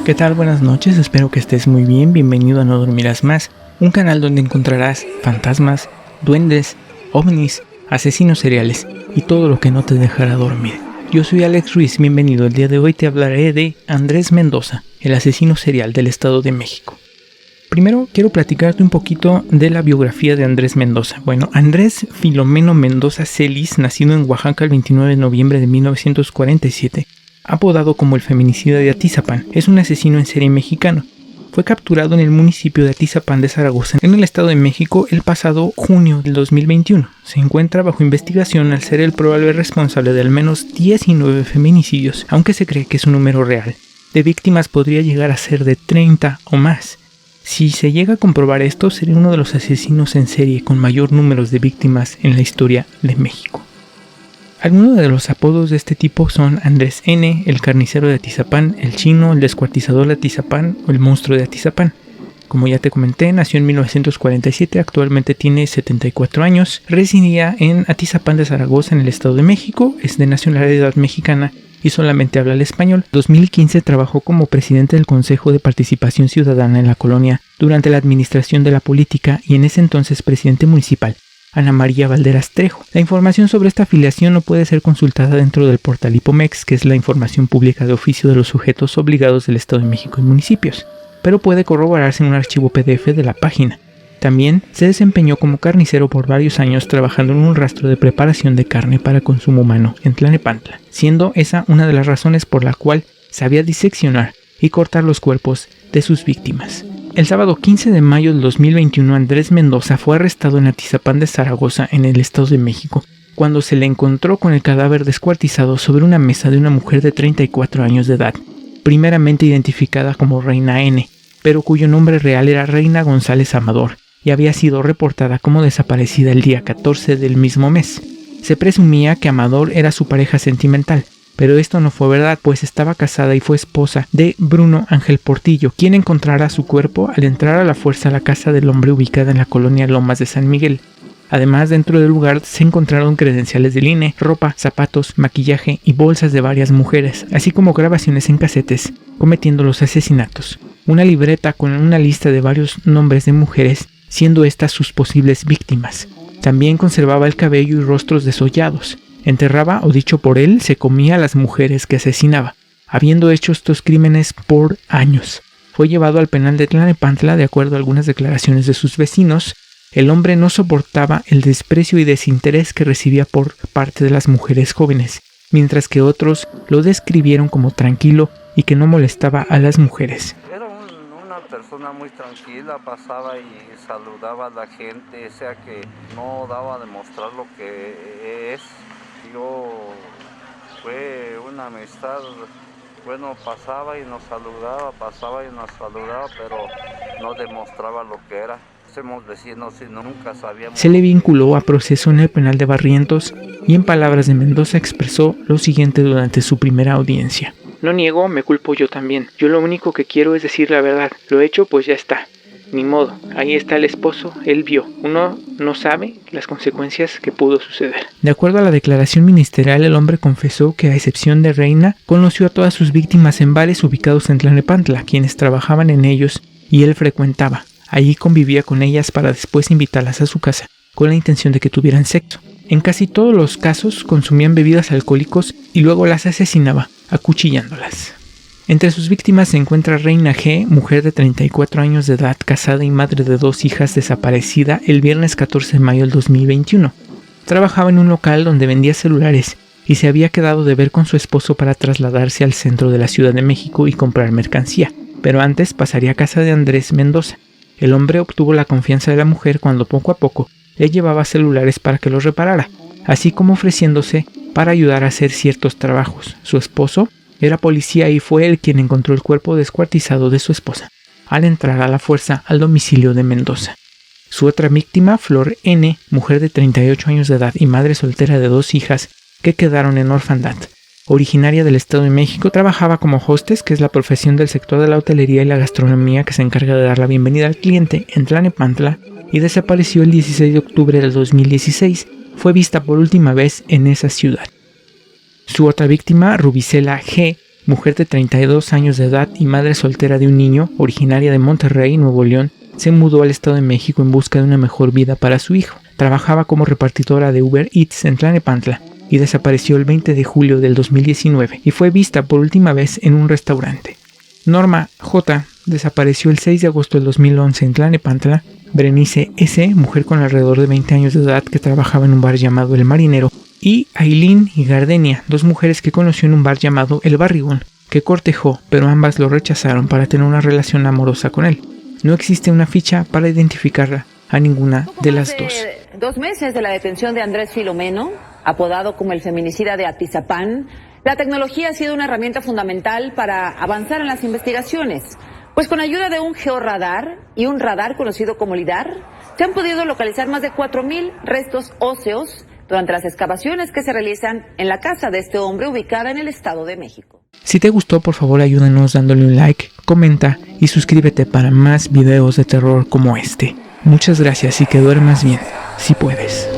¿Qué tal? Buenas noches, espero que estés muy bien. Bienvenido a No Dormirás Más, un canal donde encontrarás fantasmas, duendes, ovnis, asesinos seriales y todo lo que no te dejará dormir. Yo soy Alex Ruiz, bienvenido. El día de hoy te hablaré de Andrés Mendoza, el asesino serial del Estado de México. Primero quiero platicarte un poquito de la biografía de Andrés Mendoza. Bueno, Andrés Filomeno Mendoza Celis, nacido en Oaxaca el 29 de noviembre de 1947, apodado como el feminicida de Atizapán, es un asesino en serie mexicano. Fue capturado en el municipio de Atizapán de Zaragoza, en el Estado de México, el pasado junio del 2021. Se encuentra bajo investigación al ser el probable responsable de al menos 19 feminicidios, aunque se cree que es un número real. De víctimas podría llegar a ser de 30 o más. Si se llega a comprobar esto, sería uno de los asesinos en serie con mayor número de víctimas en la historia de México. Algunos de los apodos de este tipo son Andrés N., el carnicero de Atizapán, el chino, el descuartizador de Atizapán o el monstruo de Atizapán. Como ya te comenté, nació en 1947, actualmente tiene 74 años, residía en Atizapán de Zaragoza en el Estado de México, es de nacionalidad mexicana y solamente habla el español. En 2015 trabajó como presidente del Consejo de Participación Ciudadana en la colonia durante la administración de la política y en ese entonces presidente municipal, Ana María Valderas Trejo. La información sobre esta afiliación no puede ser consultada dentro del portal IPOMEX, que es la información pública de oficio de los sujetos obligados del Estado de México y municipios, pero puede corroborarse en un archivo PDF de la página. También se desempeñó como carnicero por varios años trabajando en un rastro de preparación de carne para consumo humano en Tlanepantla, siendo esa una de las razones por la cual sabía diseccionar y cortar los cuerpos de sus víctimas. El sábado 15 de mayo del 2021, Andrés Mendoza fue arrestado en Atizapán de Zaragoza, en el Estado de México, cuando se le encontró con el cadáver descuartizado sobre una mesa de una mujer de 34 años de edad, primeramente identificada como Reina N., pero cuyo nombre real era Reina González Amador, y había sido reportada como desaparecida el día 14 del mismo mes. Se presumía que Amador era su pareja sentimental, pero esto no fue verdad, pues estaba casada y fue esposa de Bruno Ángel Portillo, quien encontrara su cuerpo al entrar a la fuerza a la casa del hombre ubicada en la colonia Lomas de San Miguel. Además, dentro del lugar se encontraron credenciales del INE, ropa, zapatos, maquillaje y bolsas de varias mujeres, así como grabaciones en casetes cometiendo los asesinatos. Una libreta con una lista de varios nombres de mujeres, siendo estas sus posibles víctimas. También conservaba el cabello y rostros desollados. Enterraba, o dicho por él, se comía a las mujeres que asesinaba, habiendo hecho estos crímenes por años. Fue llevado al penal de Tlanepantla. De acuerdo a algunas declaraciones de sus vecinos, el hombre no soportaba el desprecio y desinterés que recibía por parte de las mujeres jóvenes, mientras que otros lo describieron como tranquilo y que no molestaba a las mujeres. Era una persona muy tranquila, pasaba y saludaba a la gente, o sea que no daba a demostrar lo que es. Fue una amistad, bueno, pasaba y nos saludaba, pero no demostraba lo que era. Somos vecinos y nunca sabíamos. Se le vinculó a proceso en el penal de Barrientos y en palabras de Mendoza expresó lo siguiente durante su primera audiencia. No niego, me culpo yo también. Yo lo único que quiero es decir la verdad. Lo hecho, pues ya está. Ni modo, ahí está el esposo, él vio. Uno no sabe las consecuencias que pudo suceder. De acuerdo a la declaración ministerial, el hombre confesó que, a excepción de Reina, conoció a todas sus víctimas en bares ubicados en Tlanepantla, quienes trabajaban en ellos y él frecuentaba. Allí convivía con ellas para después invitarlas a su casa, con la intención de que tuvieran sexo. En casi todos los casos consumían bebidas alcohólicas y luego las asesinaba, acuchillándolas. Entre sus víctimas se encuentra Reina G., mujer de 34 años de edad, casada y madre de 2 hijas, desaparecida el viernes 14 de mayo del 2021. Trabajaba en un local donde vendía celulares y se había quedado de ver con su esposo para trasladarse al centro de la Ciudad de México y comprar mercancía, pero antes pasaría a casa de Andrés Mendoza. El hombre obtuvo la confianza de la mujer cuando poco a poco le llevaba celulares para que los reparara, así como ofreciéndose para ayudar a hacer ciertos trabajos. Su esposo era policía y fue él quien encontró el cuerpo descuartizado de su esposa al entrar a la fuerza al domicilio de Mendoza. Su otra víctima, Flor N., mujer de 38 años de edad y madre soltera de 2 hijas que quedaron en orfandad. Originaria del Estado de México, trabajaba como hostess, que es la profesión del sector de la hotelería y la gastronomía que se encarga de dar la bienvenida al cliente en Tlanepantla, y desapareció el 16 de octubre del 2016. Fue vista por última vez en esa ciudad. Su otra víctima, Rubicela G., mujer de 32 años de edad y madre soltera de un niño, originaria de Monterrey, Nuevo León, se mudó al Estado de México en busca de una mejor vida para su hijo. Trabajaba como repartidora de Uber Eats en Tlalnepantla y desapareció el 20 de julio del 2019 y fue vista por última vez en un restaurante. Norma J. desapareció el 6 de agosto del 2011 en Tlalnepantla. Berenice S., mujer con alrededor de 20 años de edad que trabajaba en un bar llamado El Marinero, y Aileen y Gardenia, dos mujeres que conoció en un bar llamado El Barrigón, que cortejó, pero ambas lo rechazaron para tener una relación amorosa con él. No existe una ficha para identificarla a ninguna de las dos. 2 meses de la detención de Andrés Filomeno, apodado como el feminicida de Atizapán, la tecnología ha sido una herramienta fundamental para avanzar en las investigaciones, pues con ayuda de un georradar y un radar conocido como LIDAR, se han podido localizar más de 4,000 restos óseos durante las excavaciones que se realizan en la casa de este hombre ubicada en el Estado de México. Si te gustó, por favor ayúdanos dándole un like, comenta y suscríbete para más videos de terror como este. Muchas gracias y que duermas bien, si puedes.